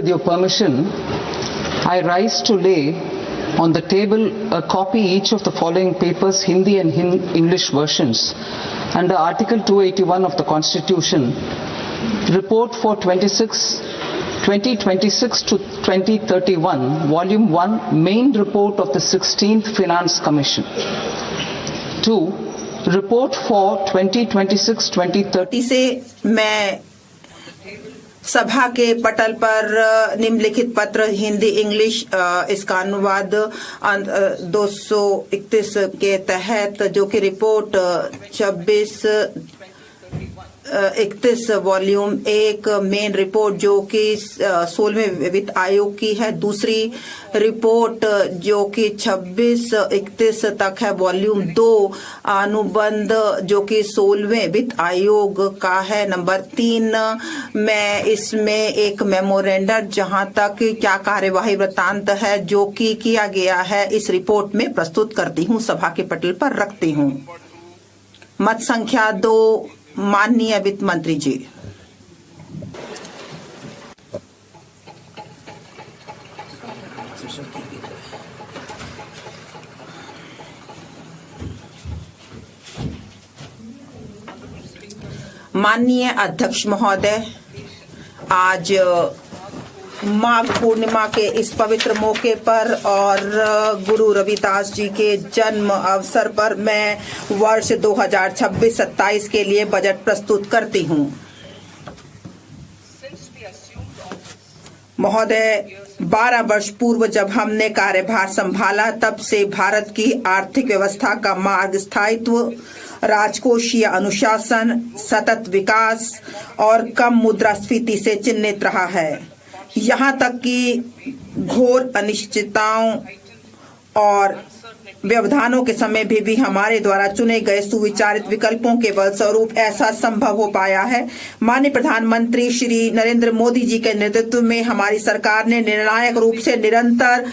With your permission, I rise to lay on the table a copy each of the following papers, Hindi and English versions, under Article 281 of the Constitution. Report for 2026 to 2031, Volume 1, Main Report of the 16th Finance Commission. 2. Report for 2026-2030 से मैं सभा के पटल पर निम्नलिखित पत्र Hindi English इसका अनुवाद 231 के तहत जो कि रिपोर्ट 26-31 वॉल्यूम 1 मेन रिपोर्ट जो कि 16वें वित्त आयोग की है, दूसरी रिपोर्ट जो कि 26-31 तक है, वॉल्यूम 2 अनुबंध जो कि 16वें वित्त आयोग का है, नंबर 3 मैं इसमें एक मेमोरेंडम जहां तक क्या कार्यवाही वृत्तांत है जो कि किया गया है इस रिपोर्ट में प्रस्तुत करती हूं, सभा के पटल पर रखती हूं। मत संख्या 2, माननीय वित्त मंत्री जी। माननीय अध्यक्ष महोदय, आज माघ पूर्णिमा के इस पवित्र मौके पर और गुरु रविदास जी के जन्म अवसर पर मैं वर्ष 2026-27 के लिए बजट प्रस्तुत करती हूं। महोदय, 12 वर्ष पूर्व जब हमने कार्यभार संभाला तब से भारत की आर्थिक व्यवस्था का मार्ग स्थायित्व, राजकोषीय अनुशासन, सतत विकास और कम मुद्रास्फीति से चिन्हित रहा है। यहाँ तक कि घोर अनिश्चितताओं और व्यवधानों के समय भी हमारे द्वारा चुने गए सुविचारित विकल्पों के बलस्वरूप ऐसा संभव हो पाया है। माननीय प्रधानमंत्री श्री नरेंद्र मोदी जी के नेतृत्व में हमारी सरकार ने निर्णायक रूप से निरंतर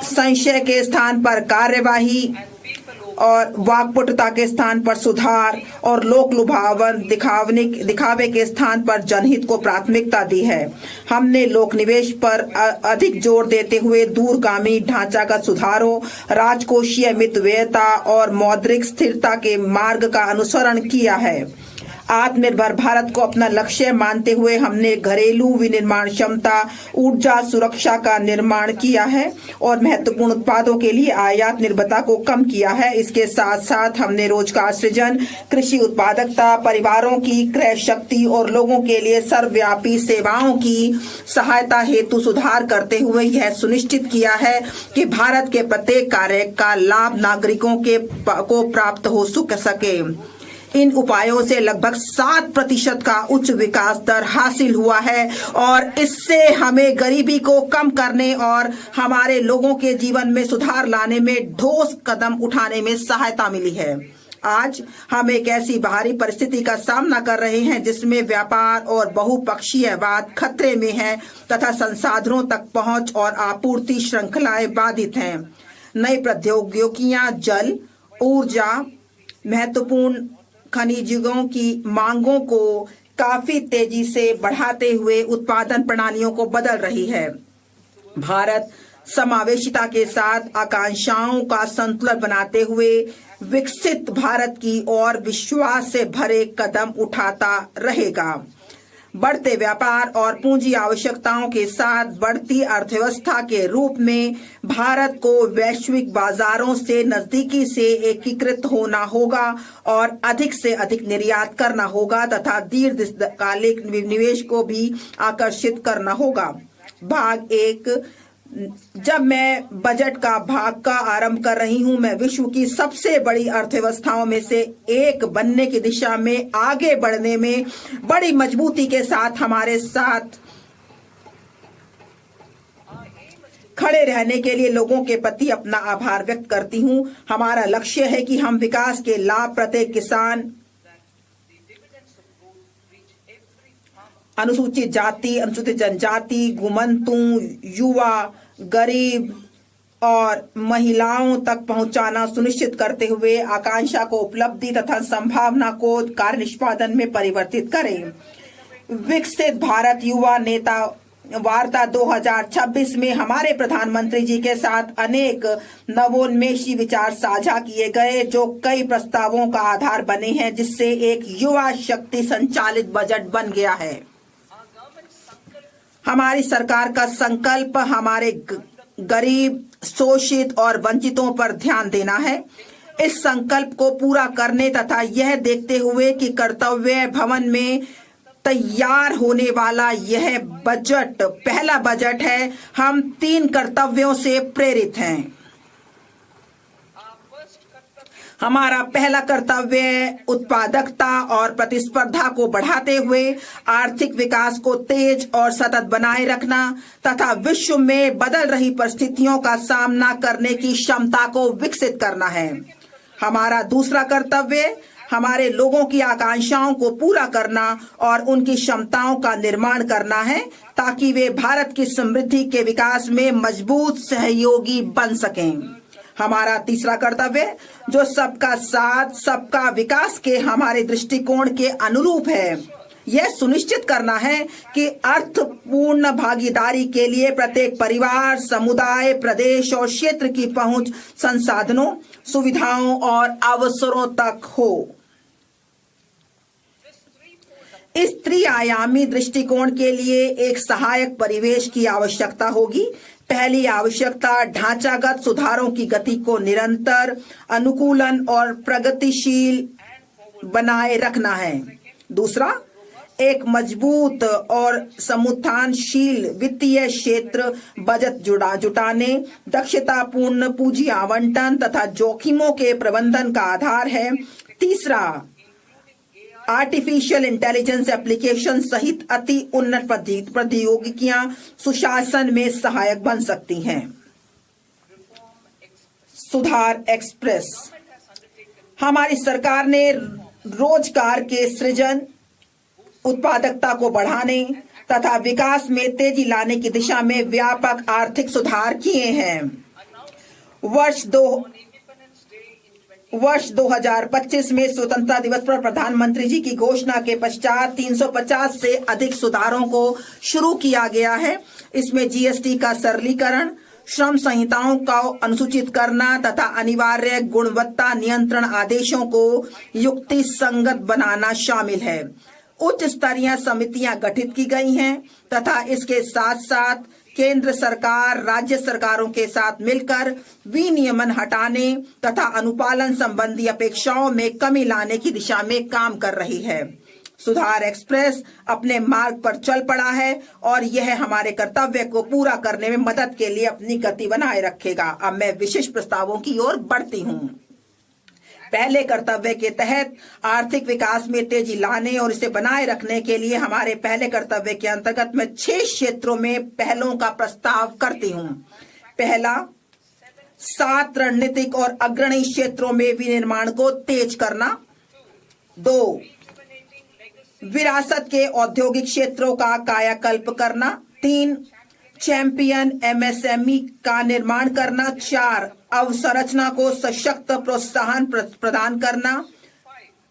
संशय के स्थान पर कार्यवाही और वाकपटुता के स्थान पर सुधार और लोक लुभावन दिखावे के स्थान पर जनहित को प्राथमिकता दी है। हमने लोक निवेश पर अधिक जोर देते हुए दूरगामी ढांचागत सुधारों, राजकोषीय मितव्ययता और मौद्रिक स्थिरता के मार्ग का अनुसरण किया है। आत्मनिर्भर भारत को अपना लक्ष्य मानते हुए हमने घरेलू विनिर्माण क्षमता, ऊर्जा सुरक्षा का निर्माण किया है और महत्वपूर्ण उत्पादों के लिए आयात निर्भरता को कम किया है। इसके साथ साथ हमने रोजगार सृजन, कृषि उत्पादकता, परिवारों की क्रय शक्ति और लोगों के लिए सर्वव्यापी सेवाओं की सहायता हेतु सुधार करते हुए यह सुनिश्चित किया है कि भारत के प्रत्येक कार्य का लाभ नागरिकों को प्राप्त हो सके। इन उपायों से लगभग 7% का उच्च विकास दर हासिल हुआ है और इससे हमें गरीबी को कम करने और हमारे लोगों के जीवन में सुधार लाने में ठोस कदम उठाने में सहायता मिली है। आज हम एक ऐसी बाहरी परिस्थिति का सामना कर रहे हैं जिसमें व्यापार और बहुपक्षीयवाद खतरे में है तथा संसाधनों तक पहुंच और आपूर्ति श्रृंखलाएं बाधित हैं। नई प्रौद्योगिकियां जल, ऊर्जा, महत्वपूर्ण खनिजों की मांगों को काफी तेजी से बढ़ाते हुए उत्पादन प्रणालियों को बदल रही है। भारत समावेशिता के साथ आकांक्षाओं का संतुलन बनाते हुए विकसित भारत की ओर विश्वास से भरे कदम उठाता रहेगा। बढ़ते व्यापार और पूंजी आवश्यकताओं के साथ बढ़ती अर्थव्यवस्था के रूप में भारत को वैश्विक बाजारों से नजदीकी से एकीकृत होना होगा और अधिक से अधिक निर्यात करना होगा तथा दीर्घकालिक निवेश को भी आकर्षित करना होगा। भाग 1, जब मैं बजट का भाग का आरंभ कर रही हूं, मैं विश्व की सबसे बड़ी अर्थव्यवस्थाओं में से एक बनने की दिशा में आगे बढ़ने में बड़ी मजबूती के साथ हमारे साथ खड़े रहने के लिए लोगों के प्रति अपना आभार व्यक्त करती हूं। हमारा लक्ष्य है कि हम विकास के लाभ प्रत्येक किसान, अनुसूचित जाति, अनुसूचित जनजाति, घुमंतु, युवा, गरीब और महिलाओं तक पहुंचाना सुनिश्चित करते हुए आकांक्षा को उपलब्धि तथा संभावना को कार्य निष्पादन में परिवर्तित करें। विकसित भारत युवा नेता वार्ता 2026 में हमारे प्रधानमंत्री जी के साथ अनेक नवोन्मेषी विचार साझा किए गए जो कई प्रस्तावों का आधार बने हैं, जिससे एक युवा शक्ति संचालित बजट बन गया है। हमारी सरकार का संकल्प हमारे गरीब, शोषित और वंचितों पर ध्यान देना है। इस संकल्प को पूरा करने तथा यह देखते हुए कि कर्तव्य भवन में तैयार होने वाला यह बजट पहला बजट है, हम 3 कर्तव्यों से प्रेरित हैं। हमारा पहला कर्तव्य उत्पादकता और प्रतिस्पर्धा को बढ़ाते हुए आर्थिक विकास को तेज और सतत बनाए रखना तथा विश्व में बदल रही परिस्थितियों का सामना करने की क्षमता को विकसित करना है। हमारा दूसरा कर्तव्य हमारे लोगों की आकांक्षाओं को पूरा करना और उनकी क्षमताओं का निर्माण करना है, ताकि वे भारत की समृद्धि के विकास में मजबूत सहयोगी बन सकें। हमारा तीसरा कर्तव्य, जो सबका साथ सबका विकास के हमारे दृष्टिकोण के अनुरूप है, यह सुनिश्चित करना है कि अर्थपूर्ण भागीदारी के लिए प्रत्येक परिवार, समुदाय, प्रदेश और क्षेत्र की पहुंच संसाधनों, सुविधाओं और अवसरों तक हो। इस त्रिआयामी दृष्टिकोण के लिए एक सहायक परिवेश की आवश्यकता होगी। पहली आवश्यकता ढांचागत सुधारों की गति को निरंतर, अनुकूलन और प्रगतिशील बनाए रखना है। दूसरा, एक मजबूत और समुत्थानशील वित्तीय क्षेत्र, बजट जुटाने, दक्षतापूर्ण पूंजी आवंटन तथा जोखिमों के प्रबंधन का आधार है। तीसरा, आर्टिफिशियल इंटेलिजेंस एप्लीकेशन सहित अति उन्नत प्रौद्योगिकियां सुशासन में सहायक बन सकती हैं। सुधार एक्सप्रेस। हमारी सरकार ने रोजगार के सृजन, उत्पादकता को बढ़ाने तथा विकास में तेजी लाने की दिशा में व्यापक आर्थिक सुधार किए हैं। वर्ष 2025 में स्वतंत्रता दिवस पर प्रधानमंत्री जी की घोषणा के पश्चात 350 से अधिक सुधारों को शुरू किया गया है। इसमें जीएसटी का सरलीकरण, श्रम संहिताओं का अनुसूचित करना तथा अनिवार्य गुणवत्ता नियंत्रण आदेशों को युक्ति संगत बनाना शामिल है। उच्च स्तरीय समितियां गठित की गई हैं तथा इसके साथ साथ केंद्र सरकार राज्य सरकारों के साथ मिलकर विनियमन हटाने तथा अनुपालन संबंधी अपेक्षाओं में कमी लाने की दिशा में काम कर रही है। सुधार एक्सप्रेस अपने मार्ग पर चल पड़ा है और यह हमारे कर्तव्य को पूरा करने में मदद के लिए अपनी गति बनाए रखेगा। अब मैं विशिष्ट प्रस्तावों की ओर बढ़ती हूँ। पहले कर्तव्य के तहत आर्थिक विकास में तेजी लाने और इसे बनाए रखने के लिए हमारे पहले कर्तव्य के अंतर्गत मैं 6 क्षेत्रों में पहलों का प्रस्ताव करती हूँ। पहला, 7 रणनीतिक और अग्रणी क्षेत्रों में विनिर्माण को तेज करना। 2, विरासत के औद्योगिक क्षेत्रों का कायाकल्प करना। 3, चैंपियन एमएसएमई का निर्माण करना। 4, अवसंरचना को सशक्त प्रोत्साहन प्रदान करना।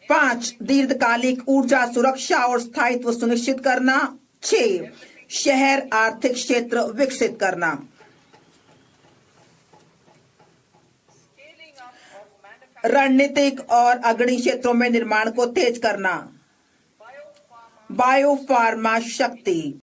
5, दीर्घकालिक ऊर्जा सुरक्षा और स्थायित्व सुनिश्चित करना। 6, शहर आर्थिक क्षेत्र विकसित करना। रणनीतिक और अग्रणी क्षेत्रों में निर्माण को तेज करना। बायोफार्मा शक्ति।